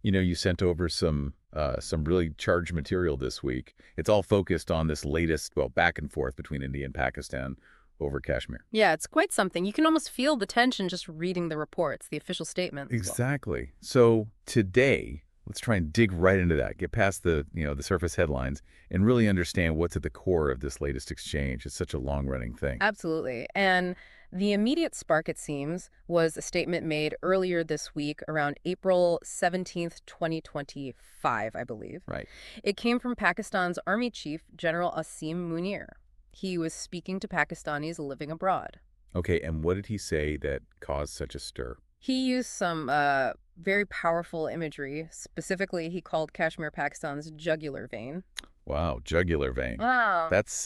You know, you sent over some really charged material this week. It's all focused on this latest, well, back and forth between India and Pakistan over Kashmir. Yeah, it's quite something. You can almost feel the tension just reading the reports, the official statements. Well, Exactly. So today, let's try and dig right into that, get past the surface headlines and really understand what's at the core of this latest exchange. It's such a long-running thing. absolutely. And the immediate spark, it seems, was a statement made earlier this week around April 17th, 2025, I believe. Right. It came from Pakistan's Army Chief, General Asim Munir. He was speaking to Pakistanis living abroad. Okay, and what did he say that caused such a stir? He used some very powerful imagery. Specifically, he called Kashmir Pakistan's jugular vein. Wow, jugular vein. Wow. That's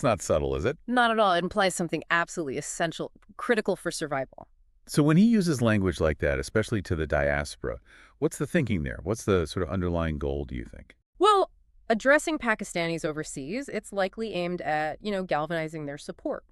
not subtle, is it? Not at all. It implies something absolutely essential, critical for survival. So when he uses language like that, especially to the diaspora, what's the thinking there? What's the sort of underlying goal, do you think? Well, addressing Pakistanis overseas, it's likely aimed at, galvanizing their support,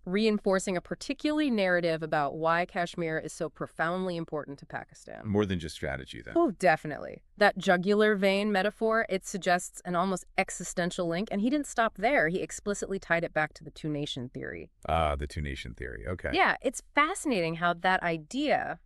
reinforcing a particular narrative about why Kashmir is so profoundly important to Pakistan. More than just strategy, then. Oh, definitely. That jugular vein metaphor, it suggests an almost existential link, and he didn't stop there. He explicitly tied it back to the two-nation theory. Ah, the two-nation theory. Okay. Yeah, it's fascinating how that idea,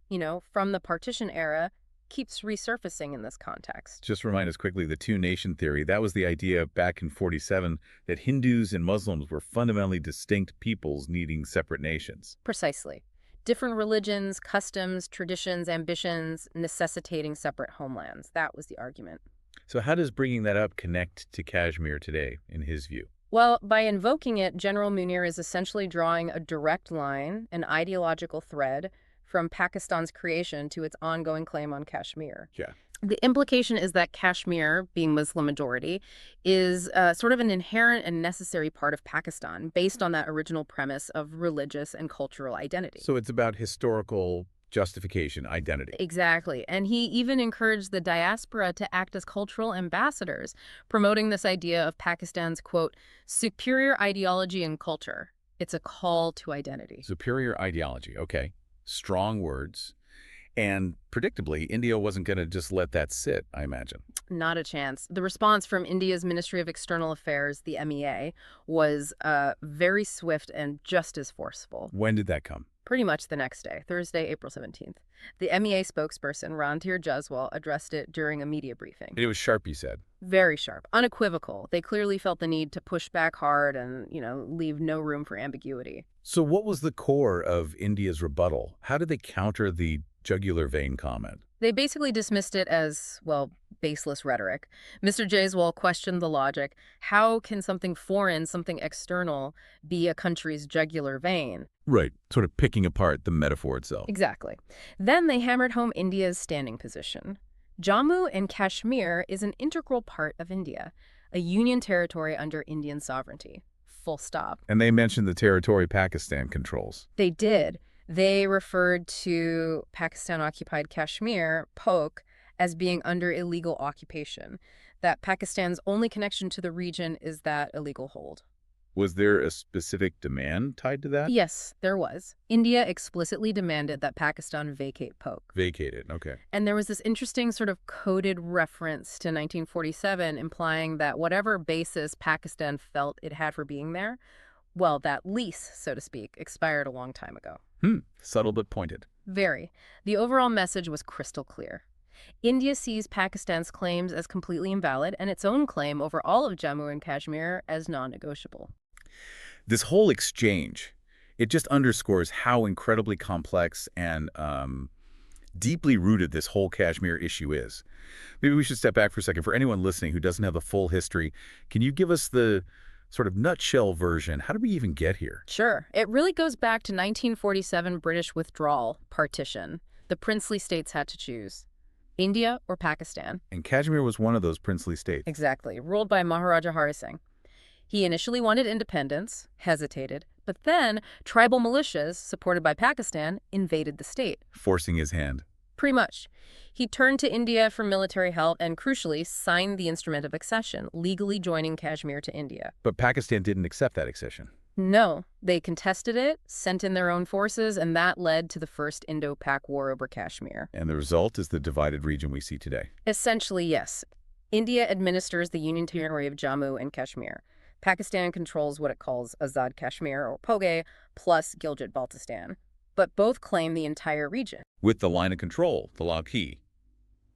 from the partition era, keeps resurfacing in this context. Just remind us quickly, the two-nation theory, that was the idea back in 47 that Hindus and Muslims were fundamentally distinct peoples needing separate nations. Precisely. Different religions, customs, traditions, ambitions, necessitating separate homelands. That was the argument. So how does bringing that up connect to Kashmir today, in his view? Well, by invoking it, General Munir is essentially drawing a direct line, an ideological thread, from Pakistan's creation to its ongoing claim on Kashmir. Yeah. The implication is that Kashmir, being Muslim majority, is sort of an inherent and necessary part of Pakistan based on that original premise of religious and cultural identity. So it's about historical justification, identity. Exactly. And he even encouraged the diaspora to act as cultural ambassadors, promoting this idea of Pakistan's, quote, superior ideology and culture. It's a call to identity. Superior ideology, okay. Strong words. And predictably, India wasn't going to just let that sit, I imagine. Not a chance. The response from India's Ministry of External Affairs, the MEA, was very swift and just as forceful. When did that come? Pretty much the next day, Thursday, April 17th. The MEA spokesperson, Ranthir Jaswal, addressed it during a media briefing. It was sharp, you said. Very sharp, unequivocal. They clearly felt the need to push back hard and, leave no room for ambiguity. So what was the core of India's rebuttal? How did they counter the jugular vein comment? They basically dismissed it as, well, baseless rhetoric. Mr. Jaiswal questioned the logic. How can something foreign, something external, be a country's jugular vein? Right, sort of picking apart the metaphor itself. Exactly. Then they hammered home India's standing position. Jammu and Kashmir is an integral part of India, a union territory under Indian sovereignty. Full stop. And they mentioned the territory Pakistan controls. They did. They referred to Pakistan-occupied Kashmir, POK, as being under illegal occupation, that Pakistan's only connection to the region is that illegal hold. Was there a specific demand tied to that? Yes, there was. India explicitly demanded that Pakistan vacate POK. Vacated, okay. And there was this interesting sort of coded reference to 1947 implying that whatever basis Pakistan felt it had for being there, well, that lease, so to speak, expired a long time ago. Subtle but pointed. Very. The overall message was crystal clear. India sees Pakistan's claims as completely invalid and its own claim over all of Jammu and Kashmir as non-negotiable. This whole exchange, it just underscores how incredibly complex and deeply rooted this whole Kashmir issue is. Maybe we should step back for a second. For anyone listening who doesn't have the full history, can you give us the sort of nutshell version? How did we even get here? Sure. It really goes back to 1947 British withdrawal, partition. The princely states had to choose. India or Pakistan. And Kashmir was one of those princely states. Exactly. Ruled by Maharaja Hari Singh. He initially wanted independence, hesitated, but then tribal militias, supported by Pakistan, invaded the state. Forcing his hand. Pretty much. He turned to India for military help and, crucially, signed the instrument of accession, legally joining Kashmir to India. But Pakistan didn't accept that accession. No, they contested it, sent in their own forces, and that led to the First Indo-Pak War over Kashmir. And the result is the divided region we see today. Essentially, yes. India administers the Union Territory of Jammu and Kashmir. Pakistan controls what it calls Azad Kashmir, or POGE, plus Gilgit-Baltistan. But both claim the entire region. With the line of control, the Laki,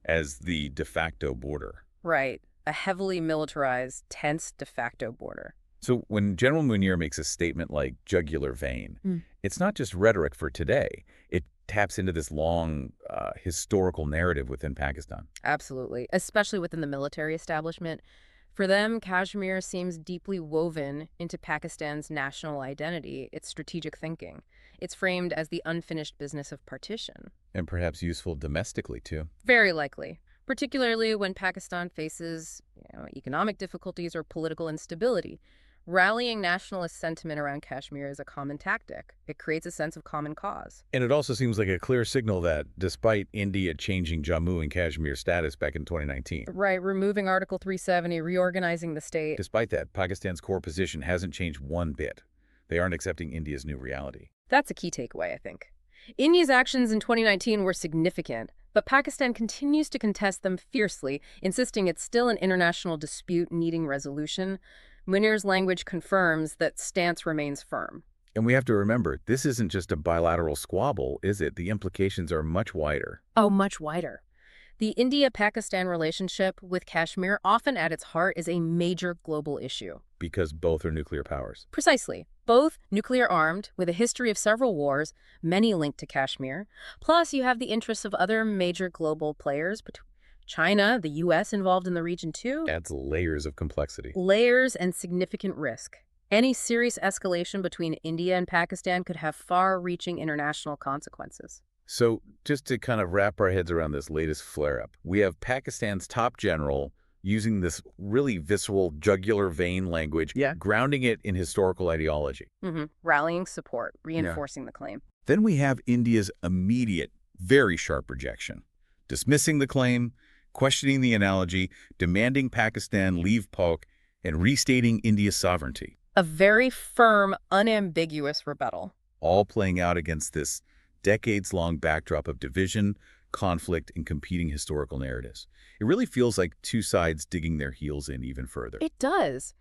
as the de facto border. Right. A heavily militarized, tense de facto border. So when General Munir makes a statement like jugular vein, it's not just rhetoric for today. It taps into this long historical narrative within Pakistan. Absolutely. Especially within the military establishment. For them, Kashmir seems deeply woven into Pakistan's national identity, its strategic thinking. It's framed as the unfinished business of partition. And perhaps useful domestically, too. Very likely, particularly when Pakistan faces economic difficulties or political instability. Rallying nationalist sentiment around Kashmir is a common tactic. It creates a sense of common cause. And it also seems like a clear signal that, despite India changing Jammu and Kashmir status back in 2019, Right, removing Article 370, reorganizing the state. despite that, Pakistan's core position hasn't changed one bit. They aren't accepting India's new reality. That's a key takeaway, I think. India's actions in 2019 were significant, but Pakistan continues to contest them fiercely, insisting it's still an international dispute needing resolution. Munir's language confirms that stance remains firm. And we have to remember, this isn't just a bilateral squabble, is it? The implications are much wider. Oh, much wider. The India-Pakistan relationship with Kashmir, often at its heart, is a major global issue. Because both are nuclear powers. Precisely. Both nuclear-armed, with a history of several wars, many linked to Kashmir. Plus, you have the interests of other major global players, China, the U.S. involved in the region too. Adds layers of complexity. Layers and significant risk. Any serious escalation between India and Pakistan could have far-reaching international consequences. So just to kind of wrap our heads around this latest flare-up, we have Pakistan's top general using this really visceral jugular vein language, grounding it in historical ideology. Rallying support, reinforcing the claim. Then we have India's immediate, very sharp rejection, dismissing the claim, questioning the analogy, demanding Pakistan leave POK, and restating India's sovereignty. A very firm, unambiguous rebuttal. All playing out against this decades-long backdrop of division, conflict, and competing historical narratives. It really feels like two sides digging their heels in even further. It does.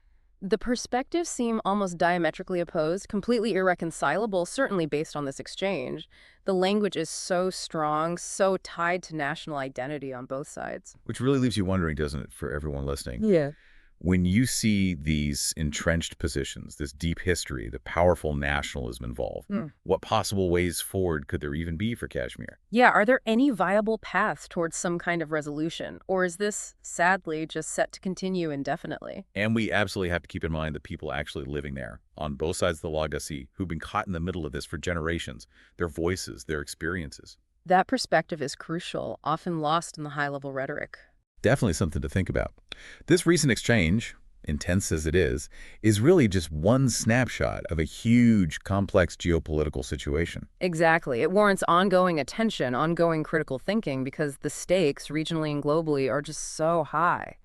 The perspectives seem almost diametrically opposed, completely irreconcilable, certainly based on this exchange. The language is so strong, so tied to national identity on both sides. Which really leaves you wondering, doesn't it, for everyone listening? Yeah. When you see these entrenched positions, this deep history, the powerful nationalism involved, what possible ways forward could there even be for Kashmir? Yeah, are there any viable paths towards some kind of resolution? Or is this, sadly, just set to continue indefinitely? And we absolutely have to keep in mind the people actually living there, on both sides of the Lagasi, who've been caught in the middle of this for generations, their voices, their experiences. That perspective is crucial, often lost in the high-level rhetoric. Definitely something to think about. This recent exchange, intense as it is really just one snapshot of a huge, complex geopolitical situation. Exactly. It warrants ongoing attention, ongoing critical thinking, because the stakes, regionally and globally, are just so high.